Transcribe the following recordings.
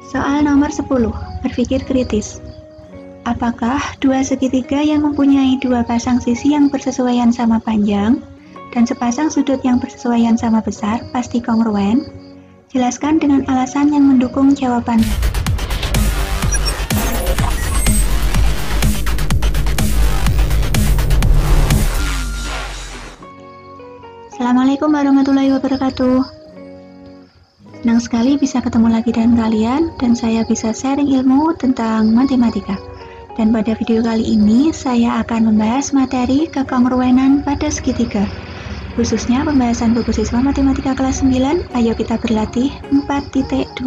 Soal nomor 10, berpikir kritis. Apakah dua segitiga yang mempunyai dua pasang sisi yang bersesuaian sama panjang dan sepasang sudut yang bersesuaian sama besar pasti kongruen? Jelaskan dengan alasan yang mendukung jawabannya. Assalamualaikum warahmatullahi wabarakatuh. Senang sekali bisa ketemu lagi dengan kalian dan saya bisa sharing ilmu tentang matematika. Dan pada video kali ini saya akan membahas materi kekongruenan pada segitiga. Khususnya pembahasan buku siswa matematika kelas 9, ayo kita berlatih 4.2.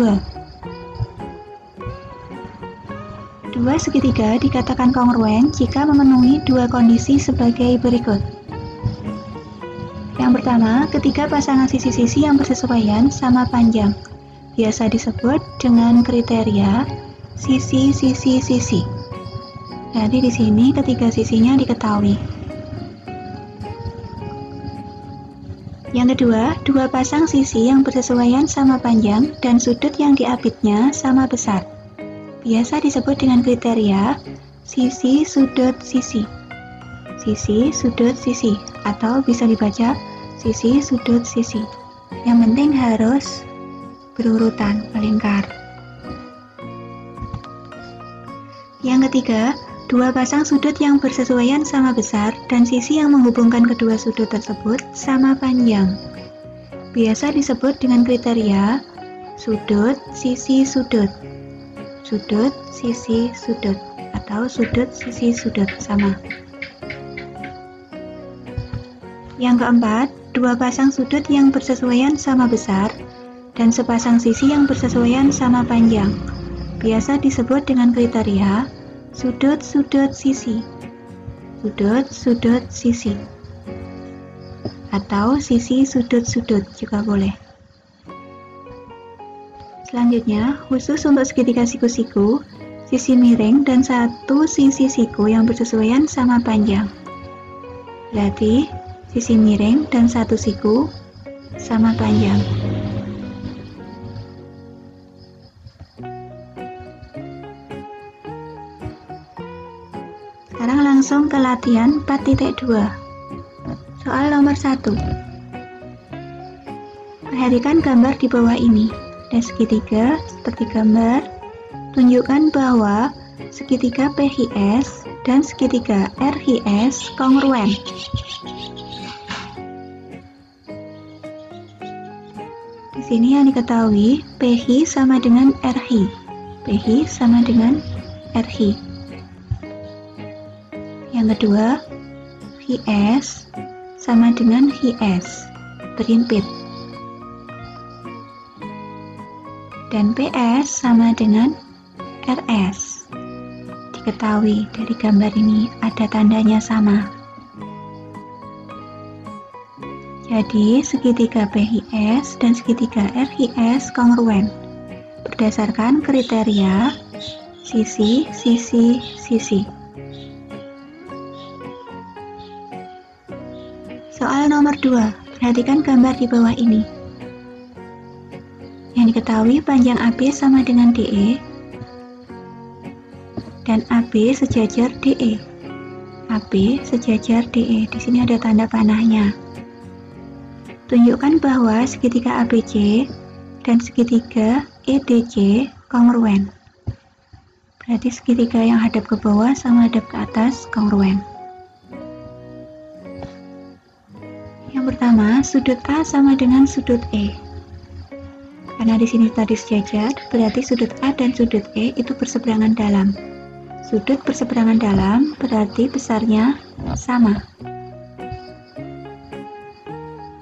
Dua segitiga dikatakan kongruen jika memenuhi dua kondisi sebagai berikut. Yang pertama, ketika pasangan sisi-sisi yang bersesuaian sama panjang, biasa disebut dengan kriteria sisi-sisi-sisi. Jadi di sini ketiga sisinya diketahui. Yang kedua, dua pasang sisi yang bersesuaian sama panjang dan sudut yang diapitnya sama besar. Biasa disebut dengan kriteria sisi-sudut-sisi. Sisi-sudut-sisi, atau bisa dibaca sisi-sudut-sisi. Yang penting harus berurutan, melingkar. Yang ketiga, dua pasang sudut yang bersesuaian sama besar dan sisi yang menghubungkan kedua sudut tersebut sama panjang. Biasa disebut dengan kriteria sudut, sisi, sudut. Sudut, sisi, sudut. Atau sudut, sisi, sudut sama. Yang keempat, dua pasang sudut yang bersesuaian sama besar dan sepasang sisi yang bersesuaian sama panjang. Biasa disebut dengan kriteria sudut-sudut sisi. Sudut-sudut sisi. Atau sisi sudut-sudut juga boleh. Selanjutnya, khusus untuk segitiga siku-siku, sisi miring dan satu sisi siku yang bersesuaian sama panjang. Berarti sisi miring dan satu siku sama panjang. Sekarang langsung ke latihan 4.2. Soal nomor 1. Perhatikan gambar di bawah ini. Ada segitiga seperti gambar. Tunjukkan bahwa segitiga PHS dan segitiga RHS kongruen. Di sini yang diketahui PH sama dengan RH. PH sama dengan RH. Yang kedua, HS sama dengan HS, berhimpit. Dan PS sama dengan RS. Diketahui dari gambar ini ada tandanya sama. Jadi, segitiga PHS dan segitiga RHS kongruen berdasarkan kriteria sisi, sisi, sisi. Soal nomor 2, perhatikan gambar di bawah ini. Yang diketahui panjang AB sama dengan DE dan AB sejajar DE. AB sejajar DE. Di sini ada tanda panahnya. Tunjukkan bahwa segitiga ABC dan segitiga EDC kongruen. Berarti segitiga yang hadap ke bawah sama hadap ke atas kongruen. Yang pertama, sudut A sama dengan sudut E. Karena di sini tadi sejajar, berarti sudut A dan sudut E itu berseberangan dalam. Sudut berseberangan dalam berarti besarnya sama.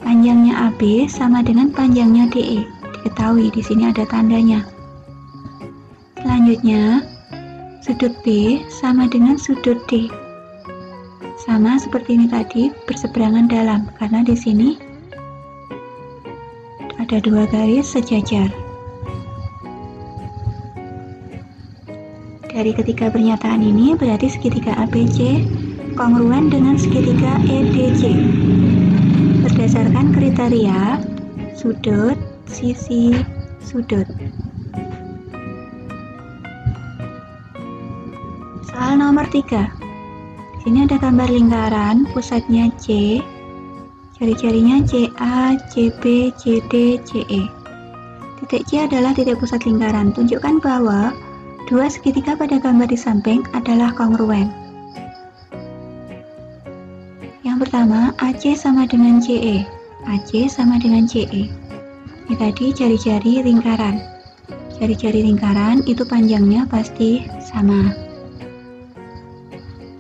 Panjangnya AB sama dengan panjangnya DE. Diketahui di sini ada tandanya. Selanjutnya, sudut B sama dengan sudut D. Sama seperti ini tadi, berseberangan dalam karena di sini ada dua garis sejajar. Dari ketiga pernyataan ini berarti segitiga ABC kongruen dengan segitiga EDC. Berdasarkan kriteria sudut, sisi, sudut. Soal nomor 3. Di sini ada gambar lingkaran, pusatnya C, jari-jarinya CA, CB, CD, CE. Titik C adalah titik pusat lingkaran. Tunjukkan bahwa dua segitiga pada gambar di samping adalah kongruen. Yang pertama, AC sama dengan CE. AC sama dengan CE. Ini tadi jari-jari lingkaran. Jari-jari lingkaran itu panjangnya pasti sama.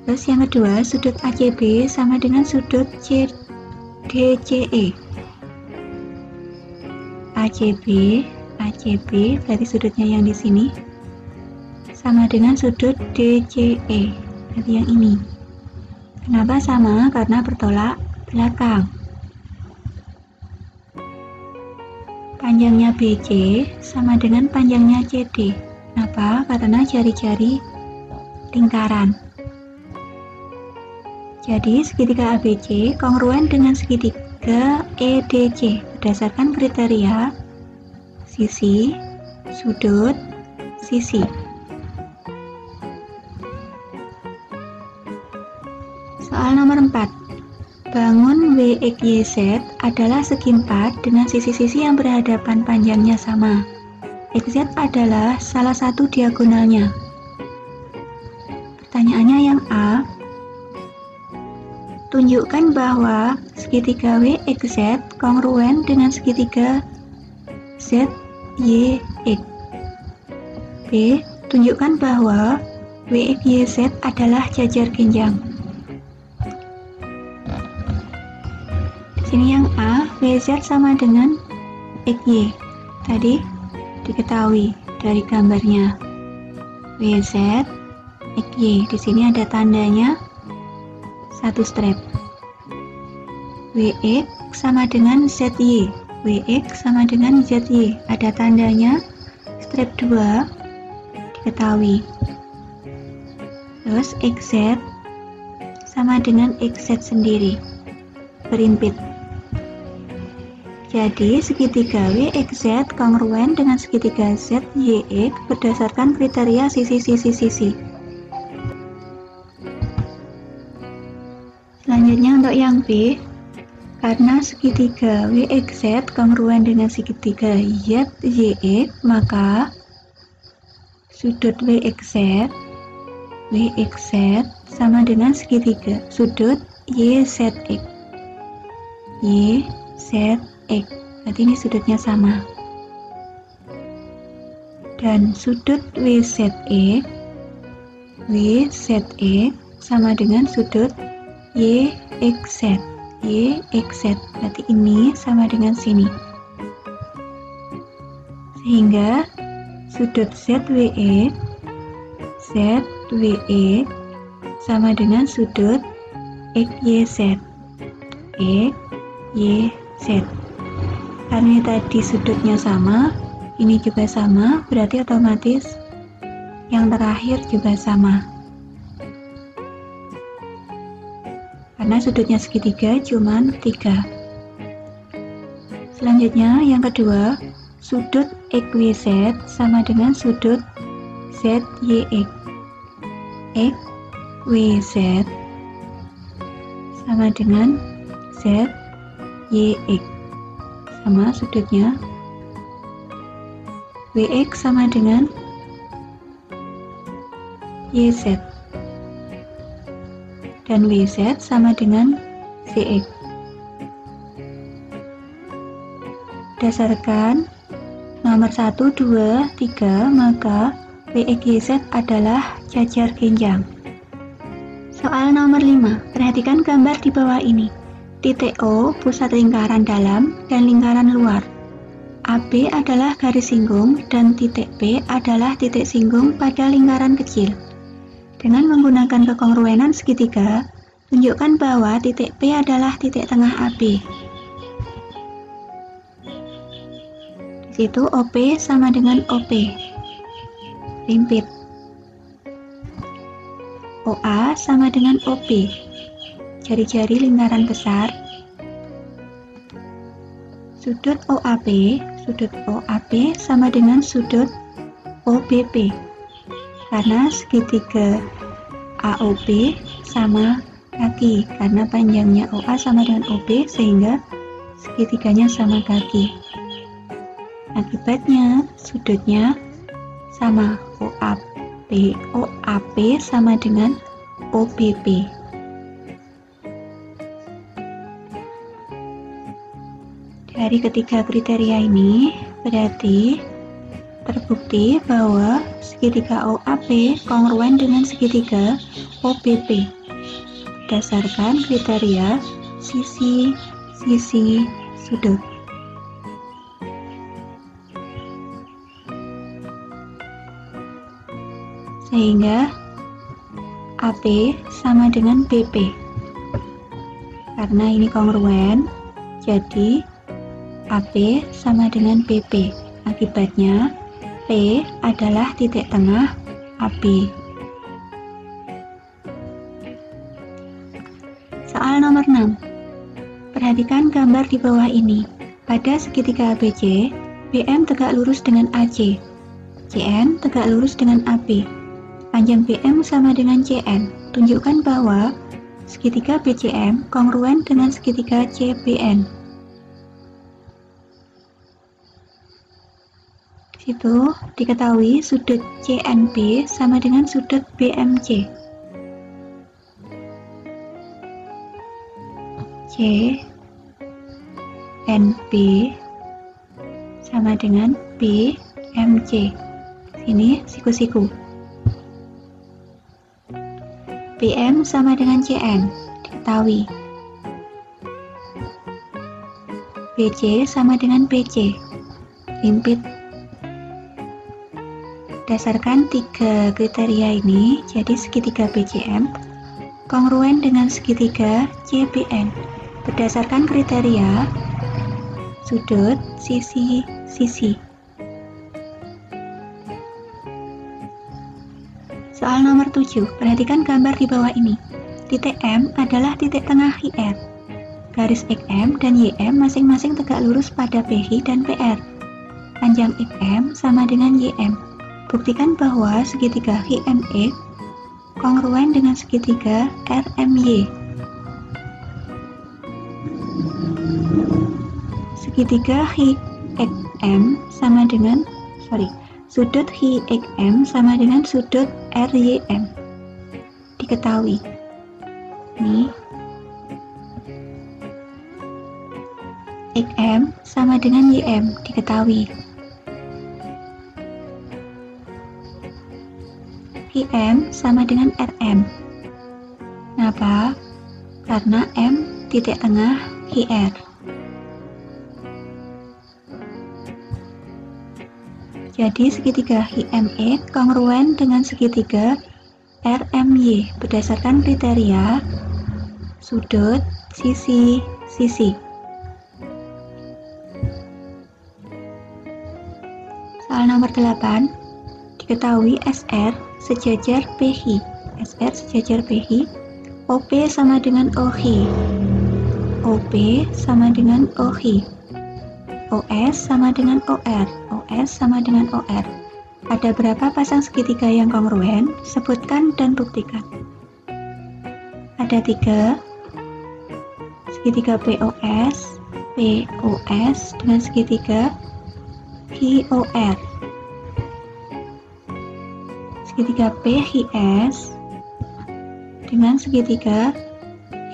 Terus yang kedua, sudut ACB sama dengan sudut CDCE. ACB berarti sudutnya yang di sini sama dengan sudut DCE, berarti yang ini. Kenapa sama? Karena bertolak belakang. Panjangnya BC sama dengan panjangnya CD. Kenapa? Karena jari-jari lingkaran. Jadi segitiga ABC kongruen dengan segitiga EDC berdasarkan kriteria sisi, sudut, sisi. Soal nomor 4. Bangun WXYZ adalah segi 4 dengan sisi-sisi yang berhadapan panjangnya sama. XZ adalah salah satu diagonalnya. Pertanyaannya yang A. Tunjukkan bahwa segitiga WXZ kongruen dengan segitiga ZYX. B. Tunjukkan bahwa WXYZ adalah jajar genjang. Di sini yang A, WZ sama dengan XY. Tadi diketahui dari gambarnya. WZ, XY. Di sini ada tandanya satu strap. WX sama dengan ZY. WX sama dengan ZY. Ada tandanya strap 2 diketahui. Terus XZ sama dengan XZ sendiri. Berimpit. Jadi segitiga WXZ kongruen dengan segitiga ZYX berdasarkan kriteria sisi-sisi-sisi. Selanjutnya untuk yang B, karena segitiga WXZ kongruen dengan segitiga ZYX, maka sudut WXZ sama dengan segitiga sudut YZX. YZX, berarti ini sudutnya sama. Dan sudut WZX sama dengan sudut YXZ. Berarti ini sama dengan sini. Sehingga sudut ZWX sama dengan sudut XYZ. Karena ini tadi sudutnya sama, ini juga sama, berarti otomatis yang terakhir juga sama. Karena sudutnya segitiga cuma 3. Selanjutnya yang kedua, sudut XYZ sama dengan sudut ZYX. XYZ sama dengan ZYX, sama sudutnya. WX sama dengan YZ, dan WZ sama dengan ZX. Berdasarkan nomor 1, 2, 3, maka WXYZ adalah jajar genjang. Soal nomor 5, perhatikan gambar di bawah ini. Titik O pusat lingkaran dalam dan lingkaran luar. AB adalah garis singgung dan titik B adalah titik singgung pada lingkaran kecil. Dengan menggunakan kekongruenan segitiga, tunjukkan bahwa titik P adalah titik tengah AB. Di situ OP sama dengan OP. Rimpit. OA sama dengan OP. Jari-jari lingkaran besar. Sudut OAB sama dengan sudut OBP. Karena segitiga AOB sama kaki, karena panjangnya OA sama dengan OB sehingga segitiganya sama kaki. Akibatnya sudutnya sama, OAP sama dengan OBP. Dari ketiga kriteria ini berarti terbukti bahwa segitiga OAP kongruen dengan segitiga OBP berdasarkan kriteria sisi sudut. Sehingga AP sama dengan BP. Karena ini kongruen, jadi AP sama dengan BP. Akibatnya P adalah titik tengah AB. Soal nomor 6. Perhatikan gambar di bawah ini. Pada segitiga ABC, BM tegak lurus dengan AC. CN tegak lurus dengan AB. Panjang BM sama dengan CN. Tunjukkan bahwa segitiga BCM kongruen dengan segitiga CBN. Itu diketahui sudut CNB sama dengan sudut BMC. CNB sama dengan BMC. Sini siku-siku. BM sama dengan CN, diketahui. BC sama dengan BC, limpit. Berdasarkan tiga kriteria ini, jadi segitiga BCM kongruen dengan segitiga CBN berdasarkan kriteria sudut sisi. Soal nomor 7, perhatikan gambar di bawah ini. Titik M adalah titik tengah IR. Garis XM dan YM masing-masing tegak lurus pada PH dan PR. Panjang XM sama dengan YM. Buktikan bahwa segitiga HMX kongruen dengan segitiga RMY. Segitiga HXM sama dengan sudut HXM sama dengan sudut RYM. Diketahui. Ini XM sama dengan YM, diketahui. M sama dengan RM. Kenapa? Karena M titik tengah IR. Jadi segitiga HME kongruen dengan segitiga RMY berdasarkan kriteria sudut sisi. Soal nomor 8. Diketahui SR sejajar PH. SR sejajar PH. OP sama dengan OH. OP sama dengan OH. OS sama dengan OR. OS sama dengan OR. Ada berapa pasang segitiga yang kongruen? Sebutkan dan buktikan. Ada 3. Segitiga POS dengan segitiga HOR. Segitiga PHS dengan segitiga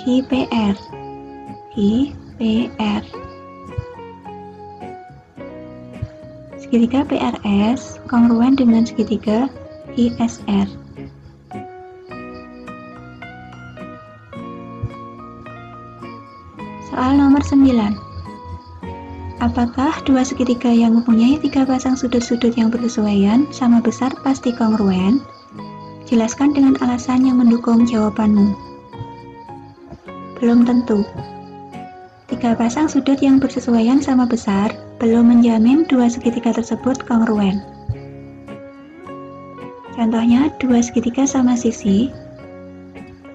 HPR. Segitiga PRS kongruen dengan segitiga ISR. Soal nomor 9. Apakah dua segitiga yang mempunyai 3 pasang sudut-sudut yang berkesesuaian sama besar pasti kongruen? Jelaskan dengan alasan yang mendukung jawabanmu. Belum tentu. 3 pasang sudut yang bersesuaian sama besar belum menjamin dua segitiga tersebut kongruen. Contohnya, dua segitiga sama sisi.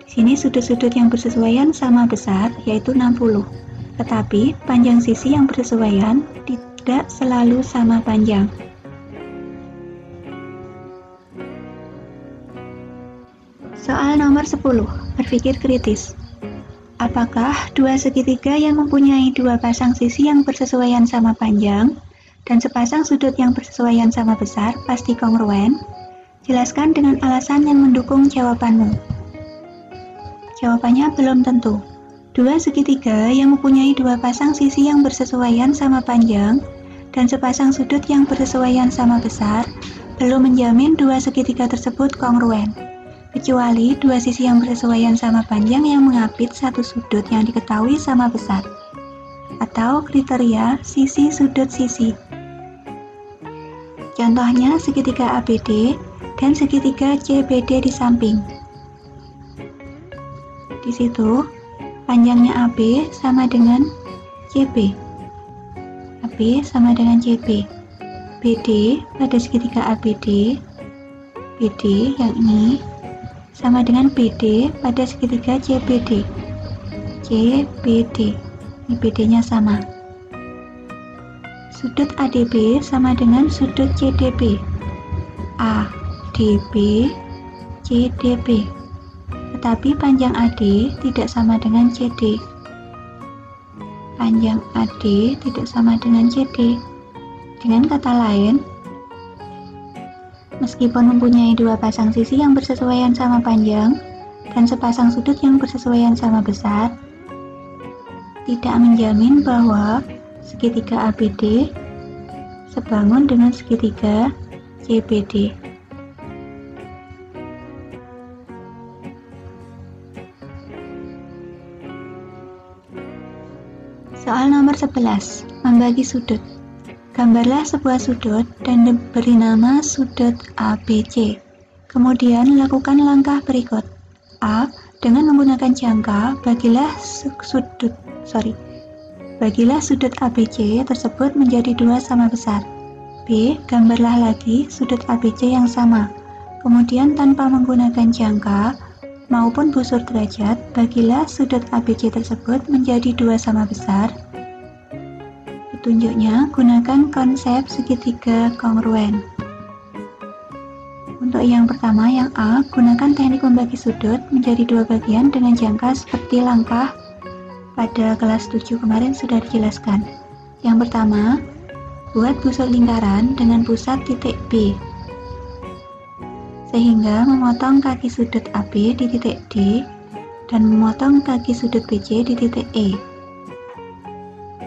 Di sini sudut-sudut yang bersesuaian sama besar yaitu 60. Tetapi panjang sisi yang bersesuaian tidak selalu sama panjang. Soal nomor 10, berpikir kritis. Apakah dua segitiga yang mempunyai dua pasang sisi yang bersesuaian sama panjang dan sepasang sudut yang bersesuaian sama besar pasti kongruen? Jelaskan dengan alasan yang mendukung jawabanmu. Jawabannya belum tentu. Dua segitiga yang mempunyai dua pasang sisi yang bersesuaian sama panjang dan sepasang sudut yang bersesuaian sama besar belum menjamin dua segitiga tersebut kongruen, kecuali dua sisi yang bersesuaian sama panjang yang mengapit satu sudut yang diketahui sama besar, atau kriteria sisi sudut sisi. Contohnya segitiga ABD dan segitiga CBD di samping. Di situ, panjangnya AB sama dengan CB. AB sama dengan CB. BD pada segitiga ABD, BD yang ini sama dengan BD pada segitiga CBD. CBD, ini BD-nya sama. Sudut ADB sama dengan sudut CDB. ADB, CDB. Tetapi panjang AD tidak sama dengan CD. Panjang AD tidak sama dengan CD. Dengan kata lain, meskipun mempunyai dua pasang sisi yang bersesuaian sama panjang dan sepasang sudut yang bersesuaian sama besar, tidak menjamin bahwa segitiga ABD sebangun dengan segitiga CBD. Soal nomor 11, membagi sudut. Gambarlah sebuah sudut dan beri nama sudut ABC. Kemudian lakukan langkah berikut. A. Dengan menggunakan jangka, bagilah sudut ABC tersebut menjadi dua sama besar. B. Gambarlah lagi sudut ABC yang sama. Kemudian tanpa menggunakan jangka maupun busur derajat, bagilah sudut ABC tersebut menjadi dua sama besar. Petunjuknya, gunakan konsep segitiga kongruen. Untuk yang pertama, yang A, gunakan teknik membagi sudut menjadi dua bagian dengan jangka seperti langkah pada kelas 7 kemarin sudah dijelaskan. Yang pertama, buat busur lingkaran dengan pusat titik B, sehingga memotong kaki sudut AB di titik D dan memotong kaki sudut BC di titik E.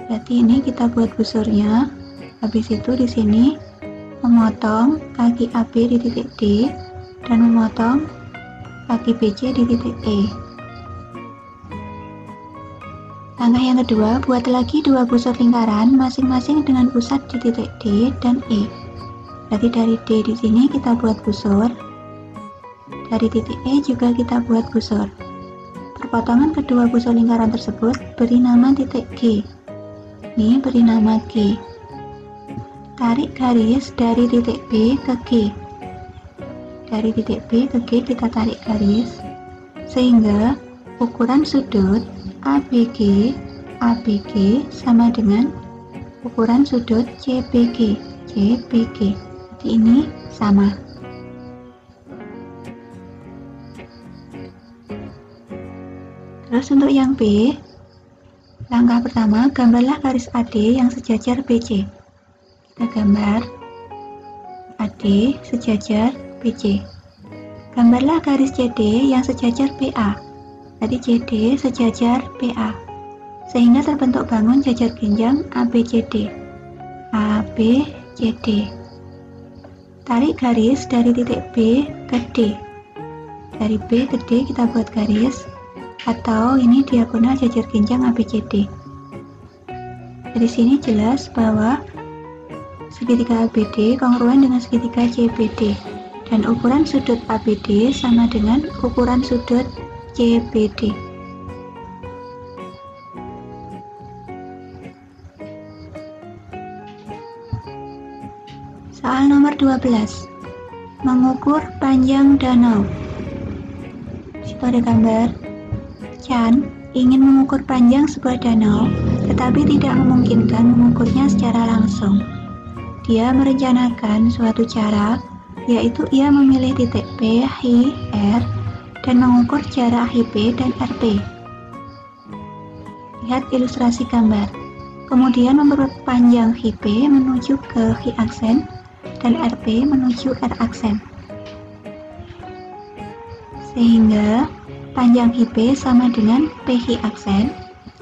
Berarti ini kita buat busurnya. Habis itu di sini memotong kaki AB di titik D dan memotong kaki BC di titik E. Langkah yang kedua, buat lagi dua busur lingkaran masing-masing dengan pusat di titik D dan E. Berarti dari D di sini kita buat busur. Dari titik E juga kita buat busur. Perpotongan kedua busur lingkaran tersebut beri nama titik G. Ini beri nama G. Tarik garis dari titik B ke G. Dari titik B ke G kita tarik garis sehingga ukuran sudut ABG sama dengan ukuran sudut CBG. Jadi ini sama. Terus untuk yang B, langkah pertama, gambarlah garis AD yang sejajar BC. Kita gambar AD sejajar BC. Gambarlah garis CD yang sejajar BA. Jadi CD sejajar BA. Sehingga terbentuk bangun jajar genjang ABCD. ABCD. Tarik garis dari titik B ke D. Dari B ke D kita buat garis, atau ini diagonal jajar genjang ABCD. Dari sini jelas bahwa segitiga ABD kongruen dengan segitiga CBD dan ukuran sudut ABD sama dengan ukuran sudut CBD. Soal nomor 12, mengukur panjang danau. Di situ ada gambar. Chan ingin mengukur panjang sebuah danau, tetapi tidak memungkinkan mengukurnya secara langsung. Dia merencanakan suatu cara, yaitu ia memilih titik P, H, R dan mengukur jarak HP dan RP. Lihat ilustrasi gambar. Kemudian memperpanjang HP menuju ke H aksen dan RP menuju R aksen. Sehingga panjang HP sama dengan PH aksen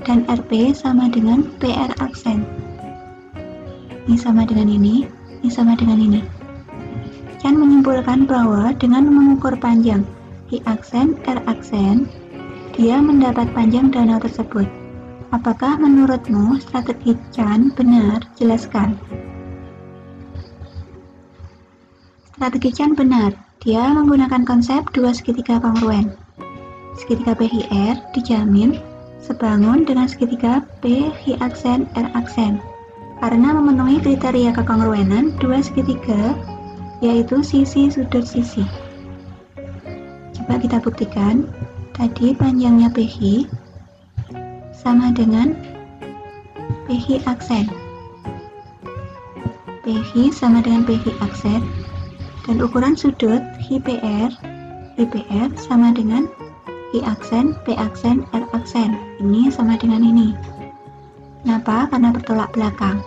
dan RP sama dengan PR aksen. Ini sama dengan ini sama dengan ini. Chan menyimpulkan bahwa dengan mengukur panjang H aksen, R aksen, dia mendapat panjang danau tersebut. Apakah menurutmu strategi Chan benar? Jelaskan. Strategi Chan benar. Dia menggunakan konsep dua segitiga kongruen. Segitiga PHR dijamin sebangun dengan segitiga PH aksen R aksen karena memenuhi kriteria kekongruenan dua segitiga, yaitu sisi sudut sisi. Coba kita buktikan. Tadi panjangnya PH sama dengan PH aksen. PH sama dengan PH aksen, dan ukuran sudut HPR sama dengan I aksen, P aksen, R aksen. Ini sama dengan ini. Kenapa? Karena bertolak belakang.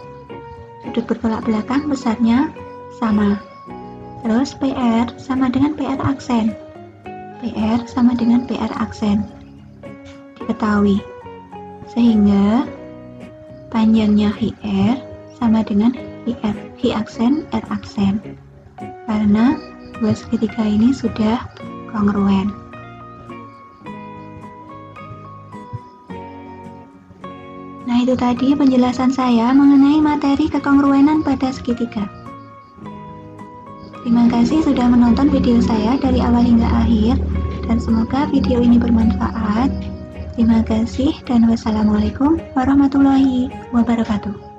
Sudut bertolak belakang besarnya sama. Terus PR sama dengan PR aksen. PR sama dengan PR aksen. Diketahui. Sehingga panjangnya HR sama dengan H aksen, R aksen. Karena dua segitiga ini sudah kongruen. Nah, itu tadi penjelasan saya mengenai materi kekongruenan pada segitiga. Terima kasih sudah menonton video saya dari awal hingga akhir, dan semoga video ini bermanfaat. Terima kasih dan wassalamualaikum warahmatullahi wabarakatuh.